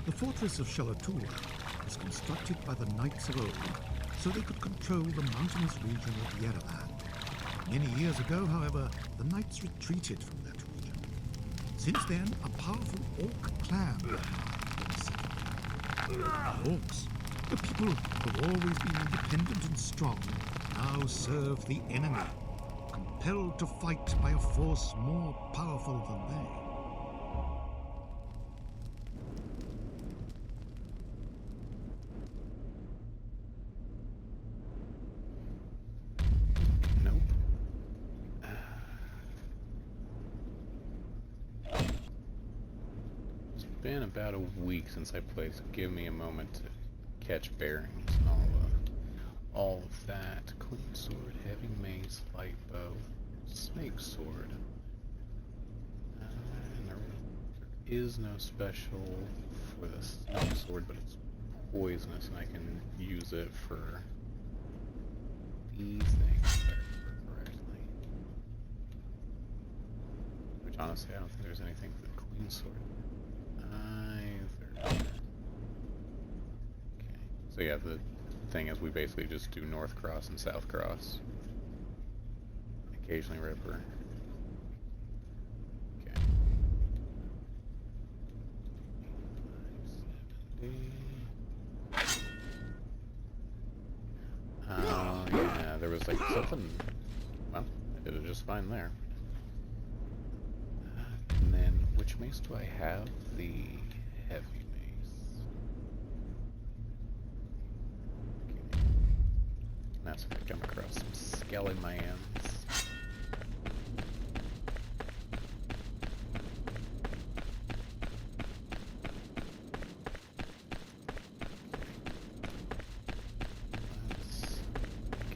The fortress of Shalatuwar was constructed by the knights of old so they could control the mountainous region of Yerevan. Many years ago, however, the knights retreated from that region. Since then, a powerful orc clan has settled. The orcs, the people who have always been independent and strong, now serve the enemy, compelled to fight by a force more powerful than they. Been about a week since I played, so give me a moment to catch bearings and all of that. Clean sword, heavy mace, light bow, snake sword. And there is no special for the snake sword, but it's poisonous, and I can use it for these things if I remember correctly. Which honestly, I don't think there's anything for the clean sword. Okay. So yeah, the thing is we basically just do North Cross and South Cross. Occasionally Ripper. Okay. 570. Oh yeah, there was like something. Well, I did it just fine there. And then, which mace do I have? The heavy mace. Okay. And that's when I come across some skeletons. Let's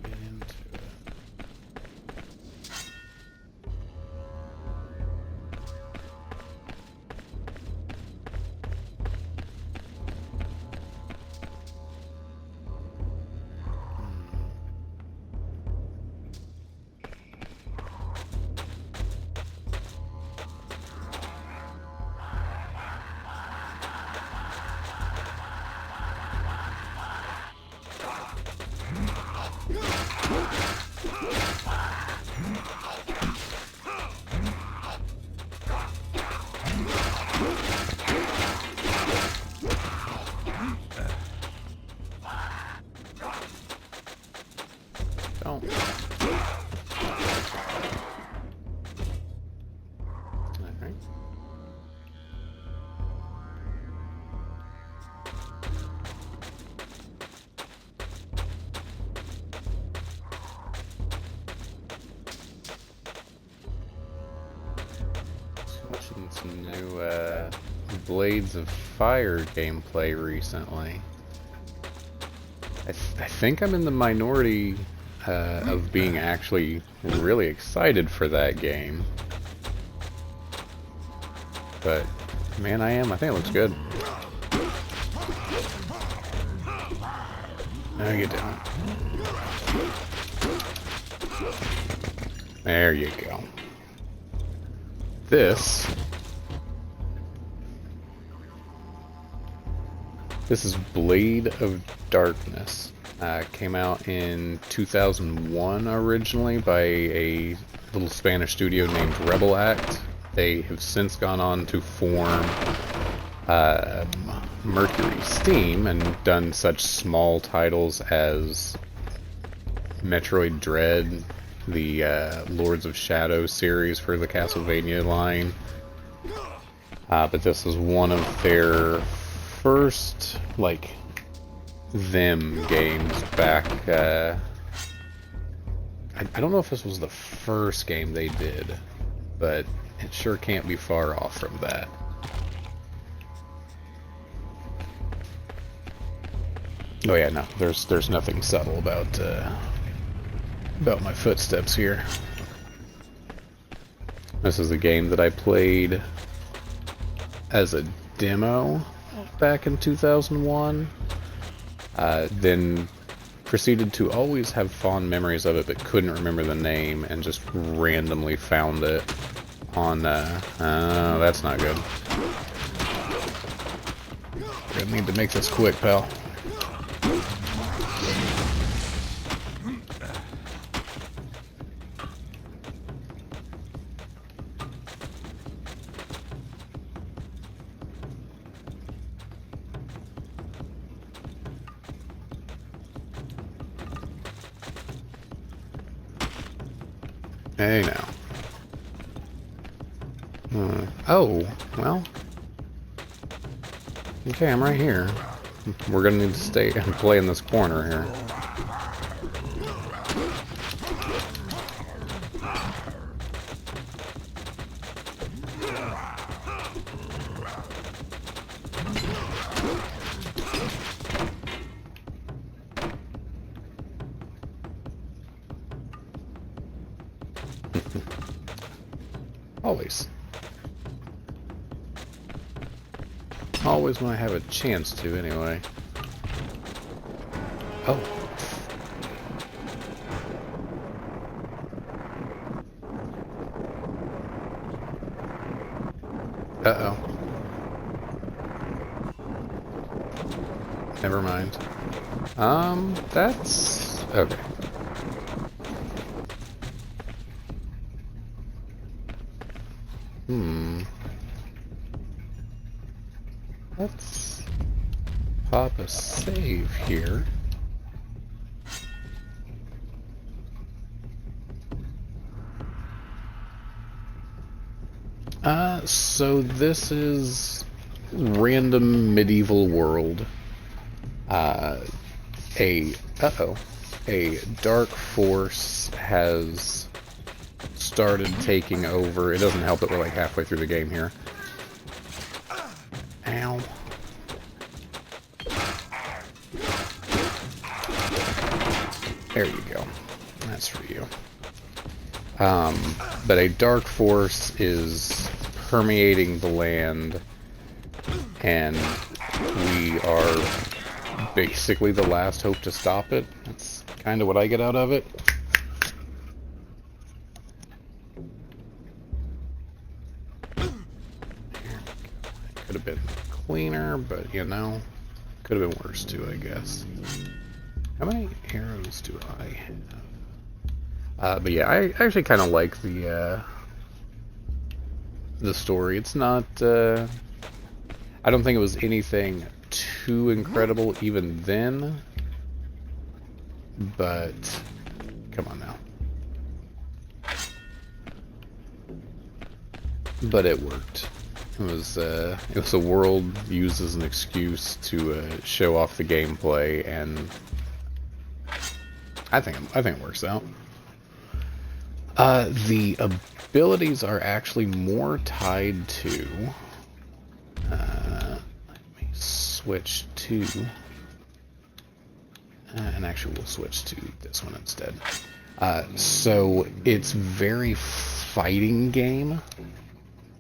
get into it. Don't. Alright. Watching some new Blades of Fire gameplay recently. I think I'm in the minority of being actually really excited for that game. But, man, I am. I think it looks good. Now get down. There you go. This is Blade of Darkness. Came out in 2001 originally by a little Spanish studio named Rebel Act. They have since gone on to form Mercury Steam and done such small titles as Metroid Dread, the Lords of Shadow series for the Castlevania line. But this is one of their first, like, them games back. I don't know if this was the first game they did, but it sure can't be far off from that. Oh yeah, no, there's nothing subtle about my footsteps here. This is a game that I played as a demo back in 2001. Then proceeded to always have fond memories of it, but couldn't remember the name, and just randomly found it on, oh, that's not good. gonna need to make this quick, pal. Hey now. Oh, well. Okay, I'm right here. We're gonna need to stay and play in this corner here. Always. Always when I have a chance to, anyway. Oh. Uh-oh. Never mind. That's... okay. Let's pop a save here. So this is random medieval world. A dark force has started taking over. It doesn't help that we're like halfway through the game here. Ow. There you go. That's for you. But a dark force is permeating the land, and we are basically the last hope to stop it. That's kind of what I get out of it. Could have been cleaner, but you know, could have been worse too, I guess. How many arrows do I have? But yeah, I actually kind of like the story. It's not, I don't think it was anything too incredible even then, but come on now. But it worked. It was a world used as an excuse to show off the gameplay, and I think it works out. The abilities are actually more tied to. Let me switch to, and actually we'll switch to this one instead. So it's very fighting game,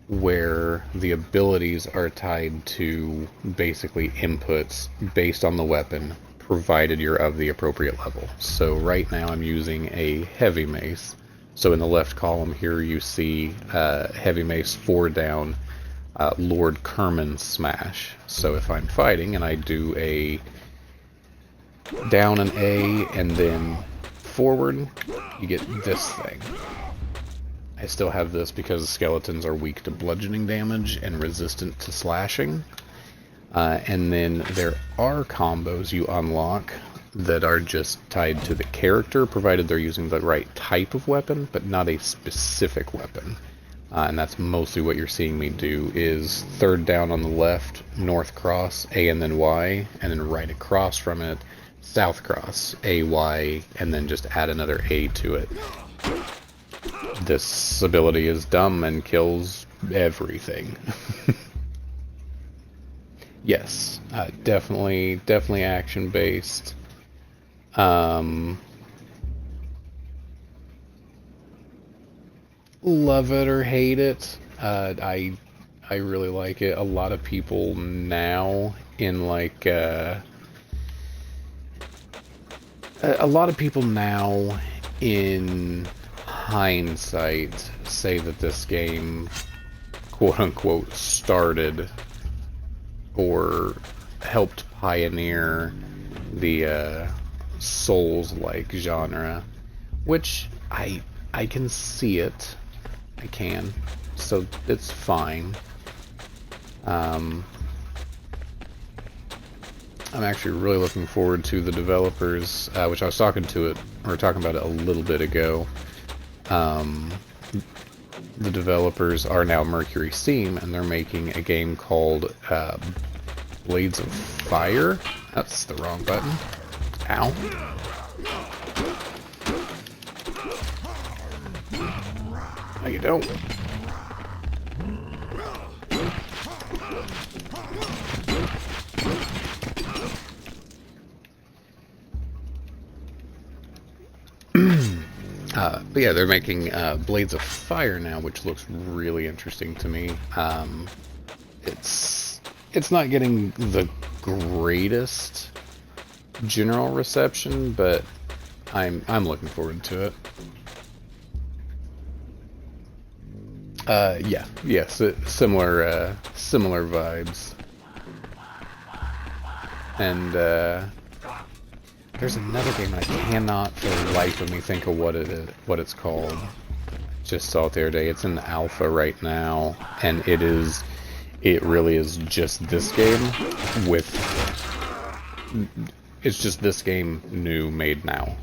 where the abilities are tied to basically inputs based on the weapon, provided you're of the appropriate level. So right now I'm using a heavy mace. So in the left column here you see heavy mace 4 down, Lord Kerman smash. So if I'm fighting and I do a down an A and then forward, you get this thing. I still have this because skeletons are weak to bludgeoning damage and resistant to slashing. And then there are combos you unlock that are just tied to the character, provided they're using the right type of weapon, but not a specific weapon. And that's mostly what you're seeing me do, is third down on the left, north cross, A and then Y, and then right across from it, south cross, A, Y, and then just add another A to it. This ability is dumb and kills everything. Yes, definitely action-based. Love it or hate it. I really like it. A lot of people now in like a lot of people now in hindsight say that this game quote unquote started, or helped pioneer the Souls-like genre, which I can see it. I can, so it's fine. I'm actually really looking forward to the developers, which I was talking about it a little bit ago. The developers are now Mercury Steam, and they're making a game called Blades of Fire. That's the wrong button. Ow. How you doing? But yeah, they're making Blades of Fire now, which looks really interesting to me. It's not getting the greatest general reception, but I'm looking forward to it. Yes, similar vibes. And there's another game I cannot for the life of me think of what it's called. Just saw it the other day. It's in the alpha right now, and it really is just this game with. It's just this game new, made now.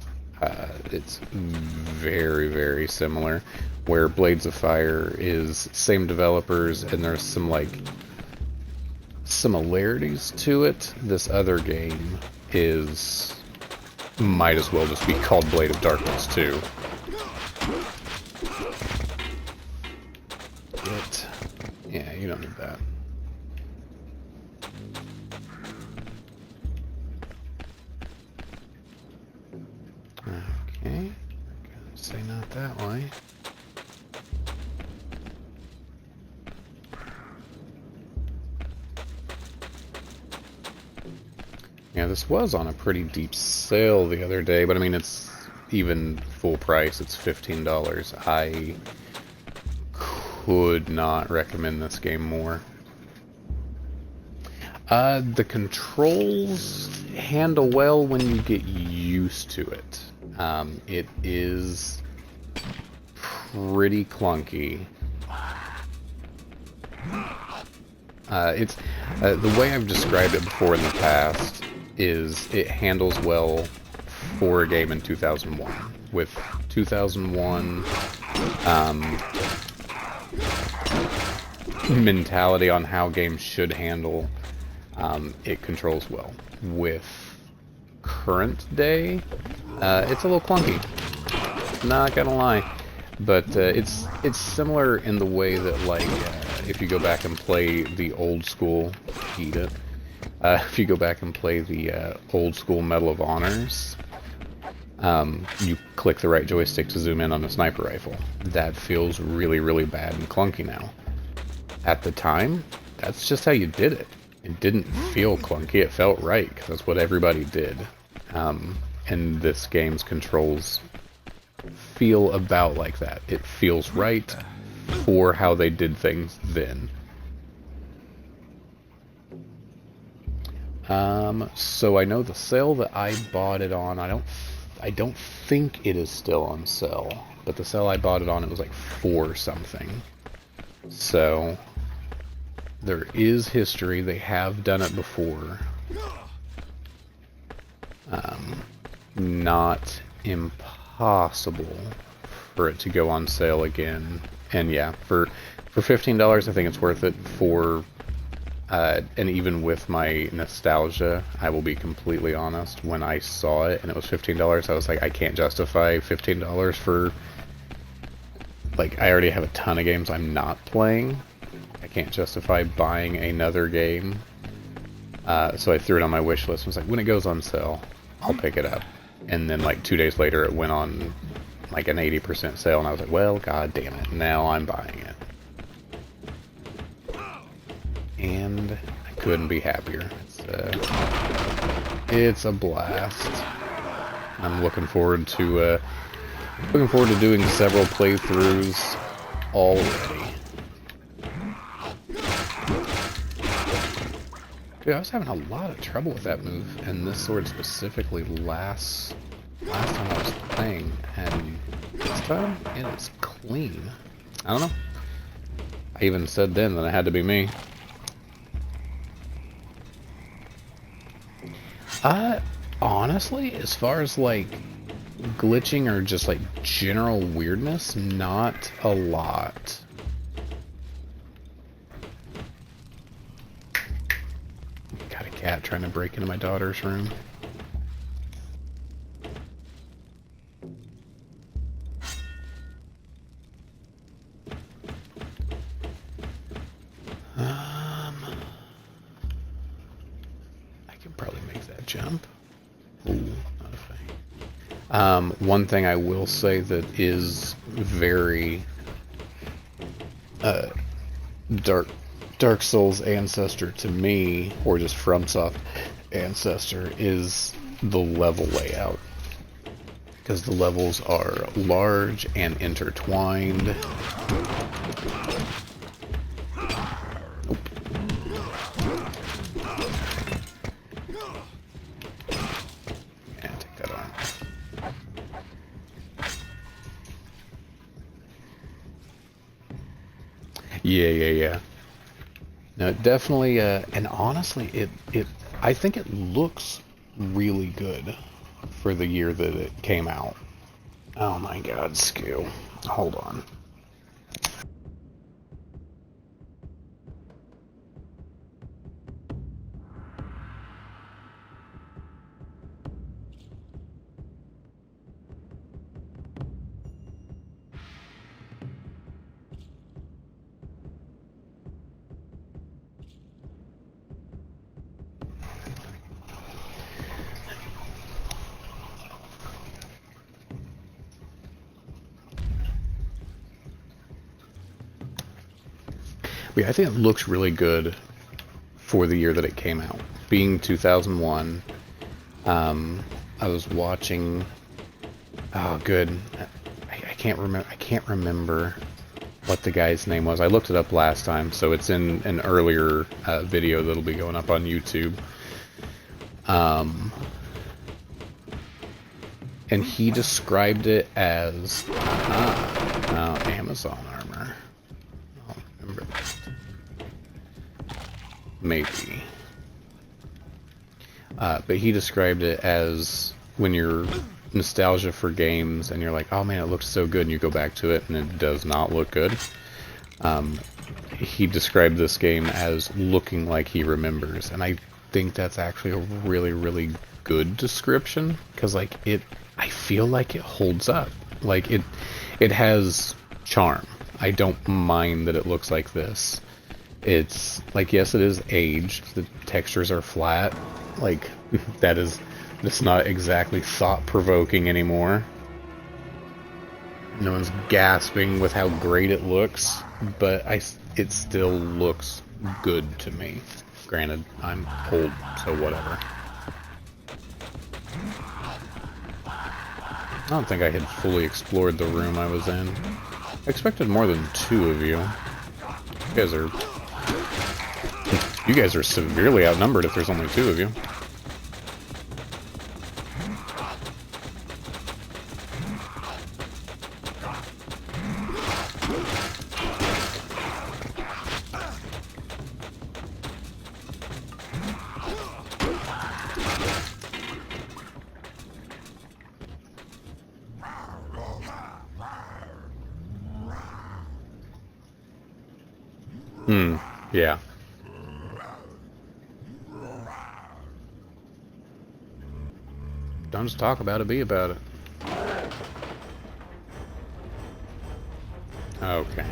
It's very, very similar. Where Blades of Fire is same developers, and there's some like similarities to it. This other game might as well just be called Blade of Darkness 2. But yeah, you don't need that. Okay, say not that way. Yeah, this was on a pretty deep sale the other day, but I mean, it's even full price. It's $15. I could not recommend this game more. The controls handle well when you get used to it. It is pretty clunky. It's the way I've described it before in the past is it handles well for a game in 2001. With 2001 mentality on how games should handle, it controls well. With current day, it's a little clunky. Not gonna lie, but it's similar in the way that like if you go back and play the old school, if you go back and play the old school Medal of Honors, you click the right joystick to zoom in on a sniper rifle. That feels really, really bad and clunky now. At the time, that's just how you did it. It didn't feel clunky, it felt right, because that's what everybody did. And this game's controls feel about like that. It feels right for how they did things then. So I know the sale that I bought it on, I don't think it is still on sale, but the sale I bought it on, it was like $4 something. So there is history. They have done it before. Not impossible for it to go on sale again. And yeah, for $15, I think it's worth it. And even with my nostalgia, I will be completely honest, when I saw it and it was $15, I was like, I can't justify $15 for, like, I already have a ton of games I'm not playing. I can't justify buying another game. So I threw it on my wish list and was like, when it goes on sale, I'll pick it up. And then like 2 days later, it went on like an 80% sale, and I was like, well, god damn it, now I'm buying it. And I couldn't be happier. It's a blast. I'm looking forward to doing several playthroughs already. Dude, I was having a lot of trouble with that move, and this sword specifically last time I was playing, and this time it is clean. I don't know. I even said then that it had to be me. Honestly, as far as like glitching or just like general weirdness, not a lot. Got a cat trying to break into my daughter's room. I can probably make that jump. Ooh, not a thing. One thing I will say that is very Dark Souls ancestor to me, or just FromSoft ancestor, is the level layout. Because the levels are large and intertwined. Yeah. No, definitely, and honestly, I think it looks really good for the year that it came out. Oh my god, Skew. Hold on. Yeah, I think it looks really good for the year that it came out. Being 2001, I was watching. Oh, good. I can't remember what the guy's name was. I looked it up last time, so it's in an earlier video that'll be going up on YouTube. And he described it as Amazon armor. I'll remember that. Maybe. But he described it as when you're nostalgia for games and you're like, oh man, it looks so good, and you go back to it and it does not look good. He described this game as looking like he remembers, and I think that's actually a really, really good description, because like I feel like it holds up. Like it has charm. I don't mind that it looks like this. It's like, yes, it is aged. The textures are flat. Like that's not exactly thought-provoking anymore. No one's gasping with how great it looks, but it still looks good to me. Granted, I'm old, so whatever. I don't think I had fully explored the room I was in. I expected more than 2 of you. You guys are severely outnumbered if there's only 2 of you. Yeah. Don't just talk about it, be about it. Okay.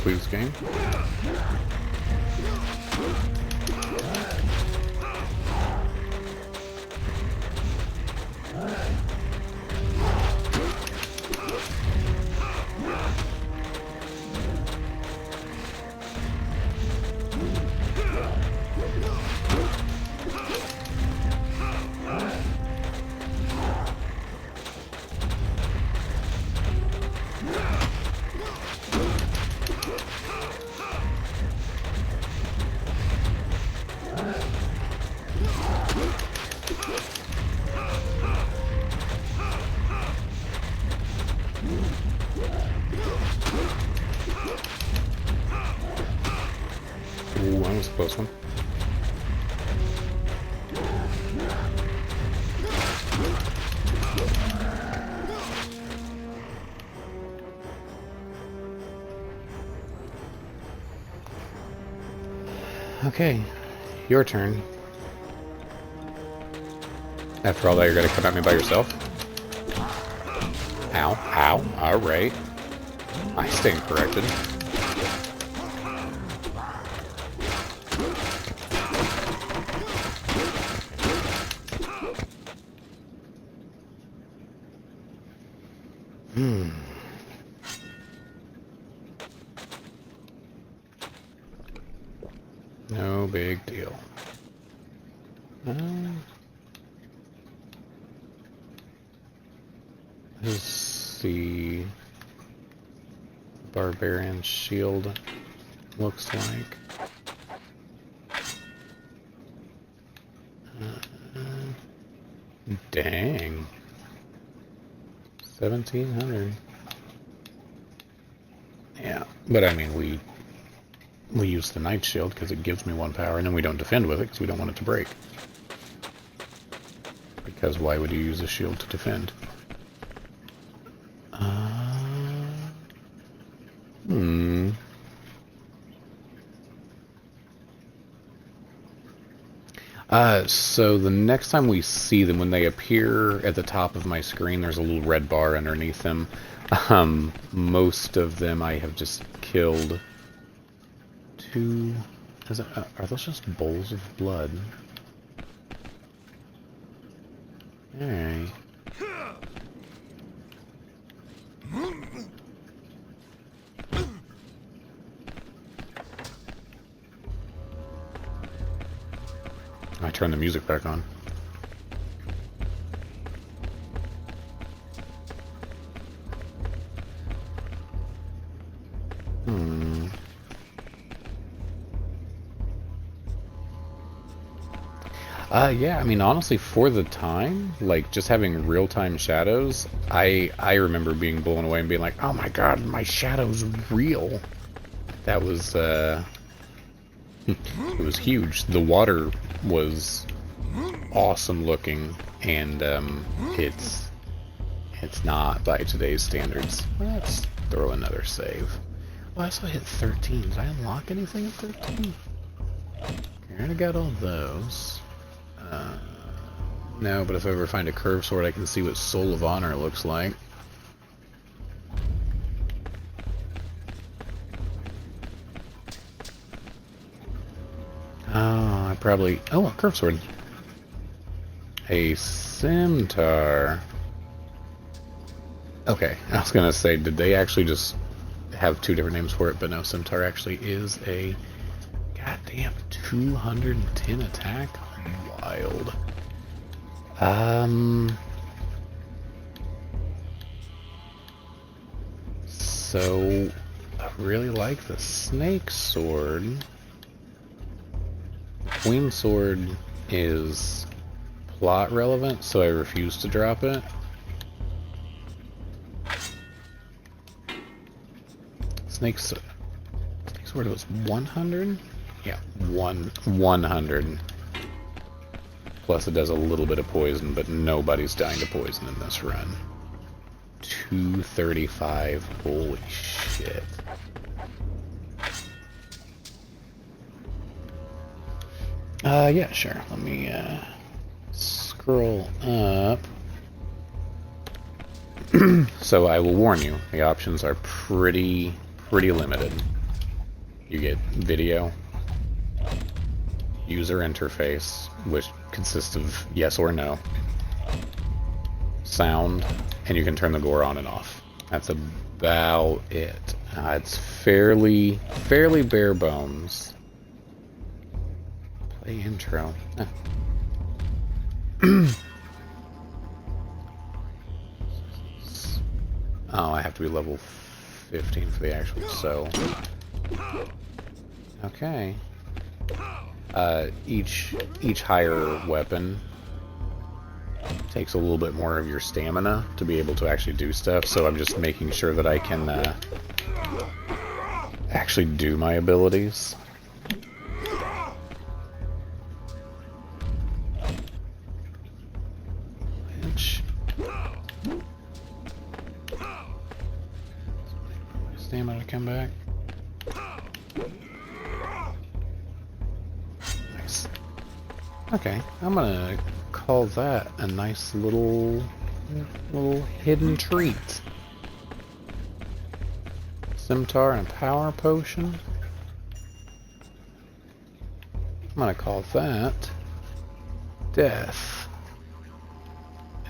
Please, game. close one. Okay, your turn. After all that, you're gonna come at me by yourself? Ow, ow, alright. I stand corrected. No big deal. Let's see. Barbarian shield looks like. Dang. 1700. Yeah, but I mean, we use the Knight Shield because it gives me 1 power, and then we don't defend with it because we don't want it to break. Because why would you use a shield to defend? So the next time we see them, when they appear at the top of my screen, there's a little red bar underneath them. Most of them I have just killed. Are those just bowls of blood? Alright. I turned the music back on. Yeah, I mean, honestly, for the time, like, just having real-time shadows, I remember being blown away and being like, oh my god, my shadow's real. That was, it was huge. The water was awesome looking, and, it's not by today's standards. Let's throw another save. Oh, I also hit 13. Did I unlock anything at 13? I already got all those. No, but if I ever find a curved sword, I can see what Soul of Honor looks like. Oh, I probably... Oh, a curved sword. A scimitar. Okay, I was gonna say, did they actually just have 2 different names for it? But no, scimitar actually is a goddamn 210 attack. Wild. So I really like the snake sword. The queen sword is plot relevant, so I refuse to drop it. Snake sword was 100? Yeah, 100. Plus it does a little bit of poison, but nobody's dying to poison in this run. 235, holy shit. Yeah, sure. Let me, scroll up. So I will warn you, the options are pretty limited. You get video, user interface, which consists of yes or no, sound, and you can turn the gore on and off. That's about it. It's fairly bare bones. Play intro. Oh, I have to be level 15 for the actual so. Okay. Each higher weapon takes a little bit more of your stamina to be able to actually do stuff, so I'm just making sure that I can actually do my abilities. stamina to come back. Nice. Okay, I'm gonna call that a nice little hidden treat. Scimitar and a power potion. I'm gonna call that death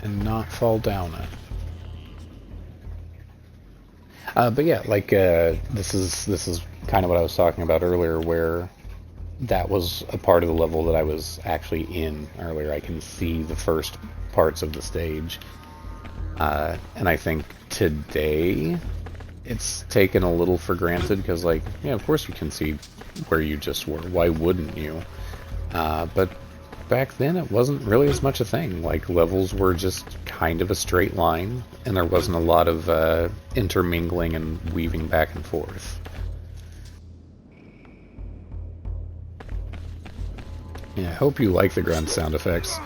and not fall down it. But yeah, like this is kind of what I was talking about earlier, where that was a part of the level that I was actually in earlier. I can see the first parts of the stage, and I think today it's taken a little for granted because, like, yeah, of course you can see where you just were. Why wouldn't you? But back then it wasn't really as much a thing. Like, levels were just kind of a straight line, and there wasn't a lot of intermingling and weaving back and forth. Yeah, I hope you like the grunt sound effects,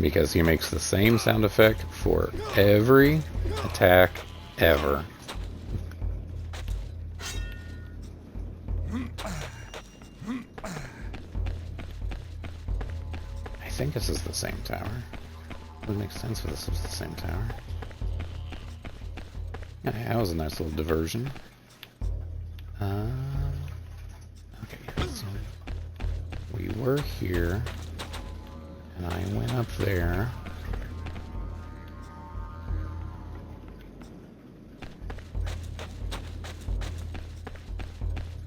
because he makes the same sound effect for every attack ever. I think this is the same tower. It would make sense if this was the same tower. Yeah, that was a nice little diversion. Okay, so we were here, and I went up there.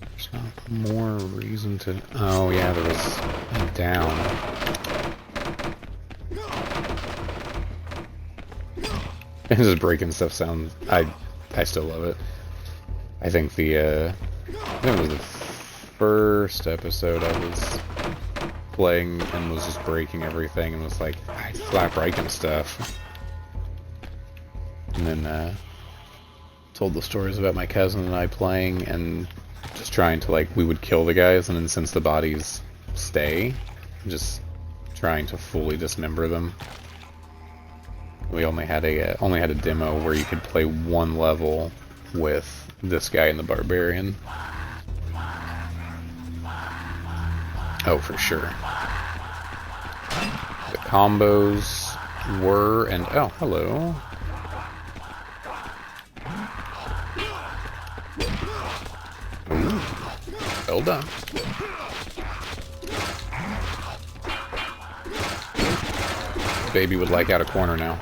There's not more reason to... Oh yeah, there was a down. And just breaking stuff sounds... I still love it. I think I think it was the first episode I was playing and was just breaking everything and was like, I stop breaking stuff. And then told the stories about my cousin and I playing and just trying to, like, we would kill the guys, and then since the bodies stay, just trying to fully dismember them. We only had a demo where you could play one level with this guy and the barbarian. Oh, for sure. The combos were, and oh, hello. Ooh, well done. Baby would like out a corner now.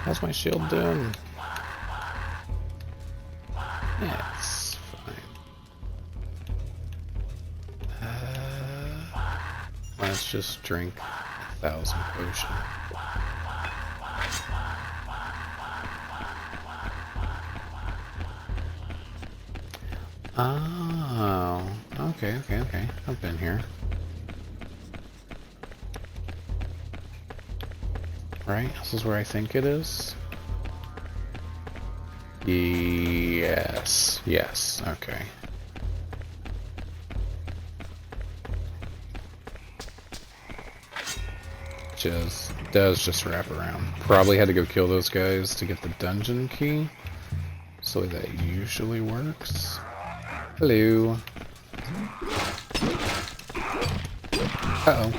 How's my shield doing? Yeah, it's fine. Let's just drink 1,000 potion. Oh, okay. I've been here. Right? This is where I think it is? Yes. Yes, okay. Does just wrap around. Probably had to go kill those guys to get the dungeon key. So that usually works. Hello. Uh-oh.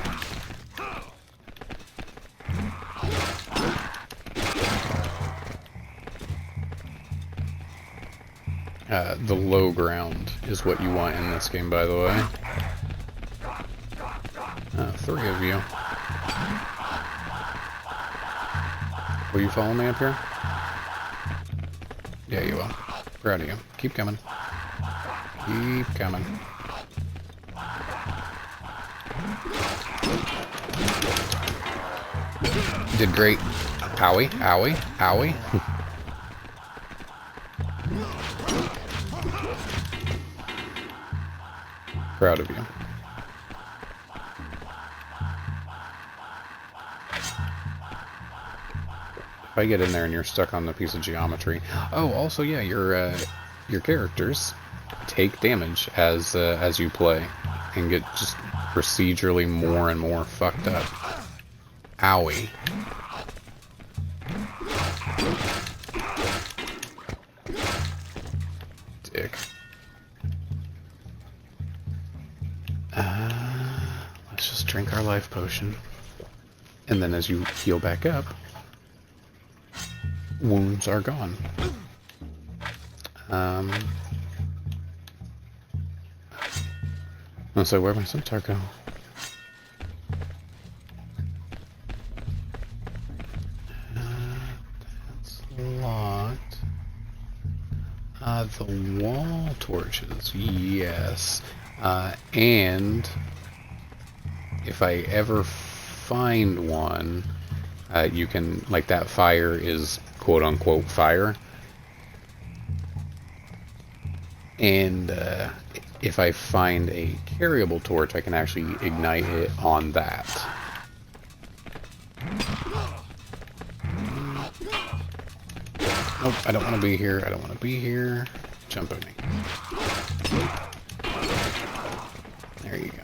The low ground is what you want in this game, by the way. 3 of you. Will you follow me up here? Yeah, you will. Proud of you. Keep coming. Keep coming. Did great. Owie, owie, owie. Proud of you. If I get in there and you're stuck on the piece of geometry. Oh, also, yeah, your characters take damage as you play, and get just procedurally more and more fucked up. Owie. Dick. Let's just drink our life potion. And then as you heal back up, wounds are gone. So where'd my scimitar go? That's locked. The wall torches, yes. And if I ever find one, you can, like, that fire is quote-unquote fire. And if I find a carryable torch, I can actually ignite it on that. Nope, I don't want to be here. I don't want to be here. Jump at me. There you go.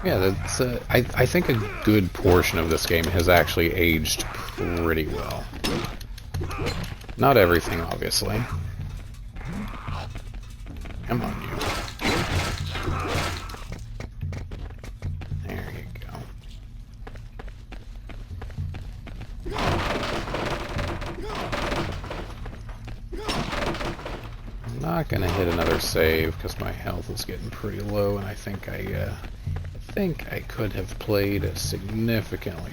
Yeah, that's. I think a good portion of this game has actually aged pretty well. Not everything, obviously. Come on, you. There you go. I'm not gonna hit another save because my health is getting pretty low, and I think I could have played a significantly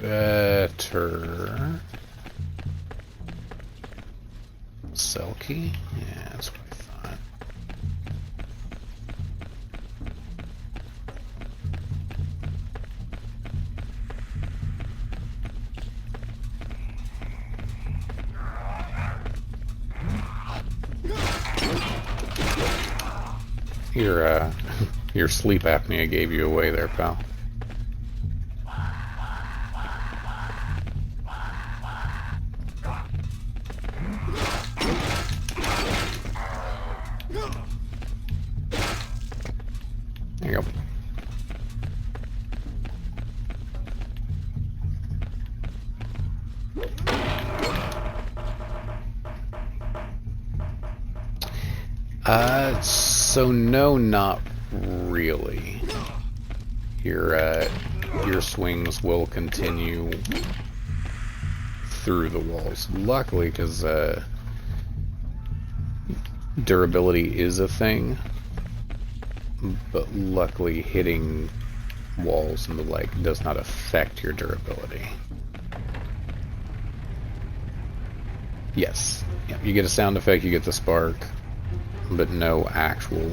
better cell key. Yeah, that's what I thought. Your sleep apnea gave you away there, pal. There you go. So no, not really. Your swings will continue through the walls. Luckily, because durability is a thing, but luckily hitting walls and the like does not affect your durability. Yes. Yeah, you get a sound effect, you get the spark, but no actual...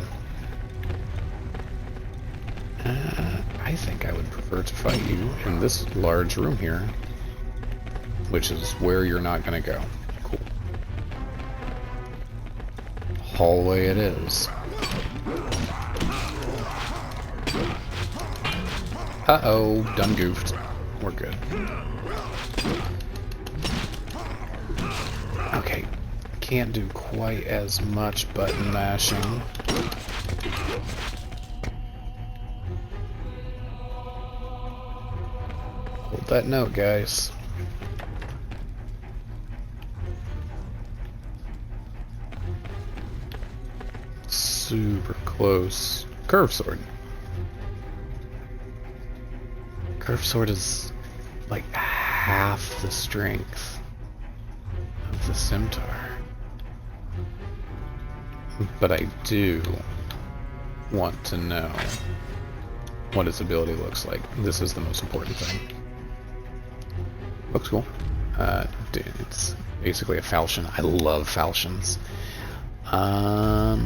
I think I would prefer to fight you in this large room here, which is where you're not going to go. Cool. Hallway it is. Uh-oh, done goofed. We're good. Okay, can't do quite as much button mashing. Hold that note, guys. Super close. Curve sword. Curve sword is like half the strength of the scimitar. But I do want to know what its ability looks like. This is the most important thing. Looks cool. Dude, it's basically a falchion. I love falchions. Oh,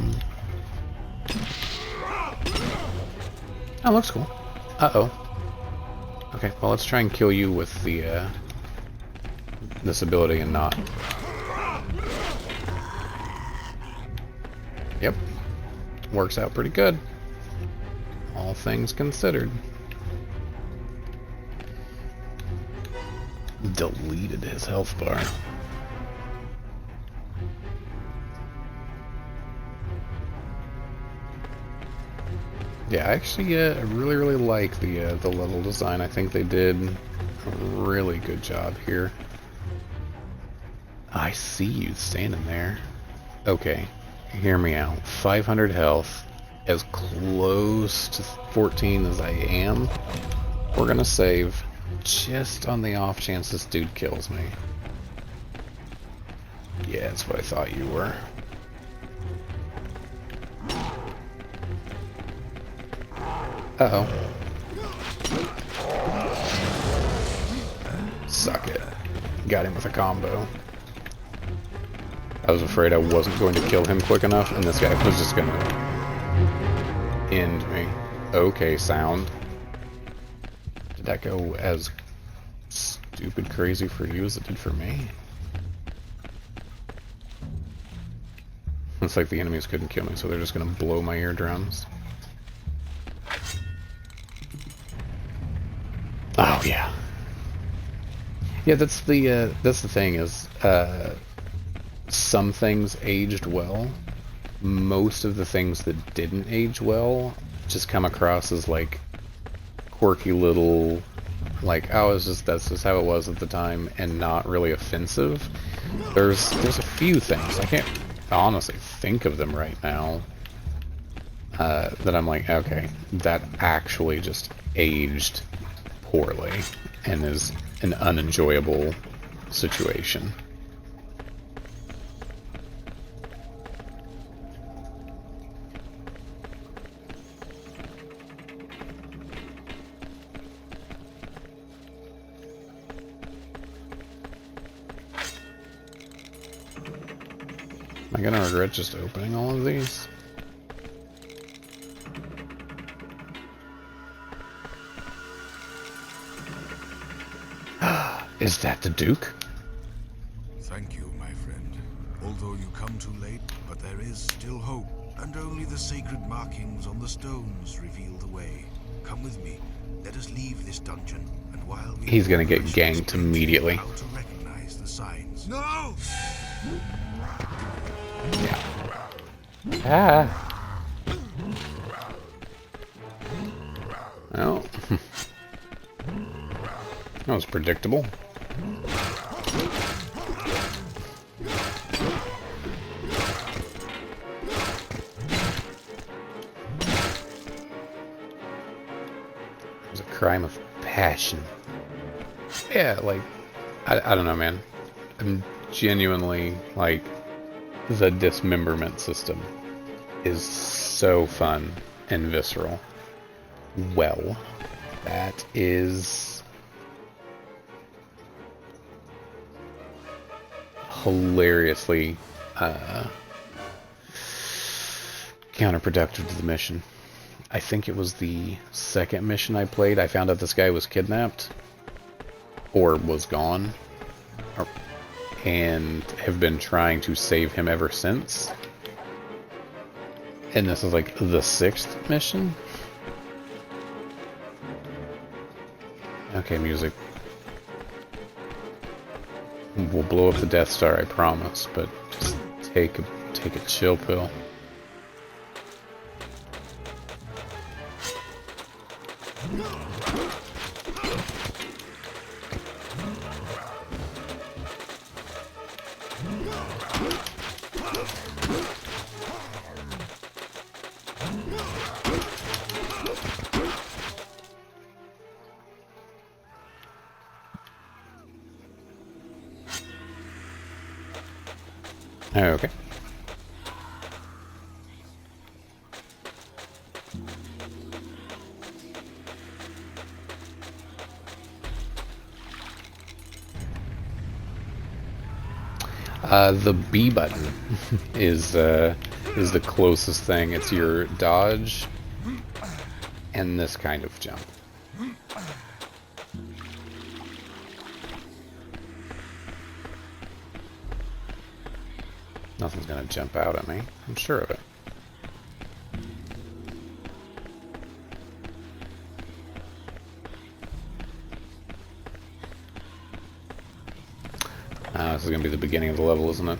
looks cool. Uh-oh. Okay, well, let's try and kill you with the, this ability and not. Yep. Works out pretty good. All things considered. Deleted his health bar. Yeah, I actually really like the level design. I think they did a really good job here. I see you standing there. Okay, hear me out. 500 health, as close to 14 as I am. We're gonna save, just on the off chance this dude kills me. Yeah, that's what I thought you were. Uh-oh. Suck it. Got him with a combo. I was afraid I wasn't going to kill him quick enough, and this guy was just gonna end me. Okay, sound. Did that go as stupid crazy for you as it did for me? It's like the enemies couldn't kill me, so they're just gonna blow my eardrums. Oh yeah. Yeah, that's the thing is, some things aged well. Most of the things that didn't age well just come across as like quirky little, like, oh, that's just how it was at the time, and not really offensive. There's a few things, I can't honestly think of them right now, that I'm like, okay, that actually just aged poorly and is an unenjoyable situation. Am I gonna regret just opening all of these? Is that the Duke? Thank you, my friend. Although you come too late, but there is still hope, and only the sacred markings on the stones reveal the way. Come with me. Let us leave this dungeon, and while we He's gonna get ganked immediately. how to recognize the signs. No! Ah. Well, that was predictable. It was a crime of passion. Yeah, like, I don't know, man. I'm genuinely, like, the dismemberment system is so fun and visceral. Well, that is hilariously counterproductive to the mission. I think it was the second mission I played. I found out this guy was kidnapped or was gone, and have been trying to save him ever since. And this is like the 6th mission. Okay, music. We'll blow up the Death Star, I promise, but just take a chill pill. Okay. The B button is the closest thing. It's your dodge and this kind of jump. Nothing's gonna jump out at me. I'm sure of it. This is gonna be the beginning of the level, isn't it?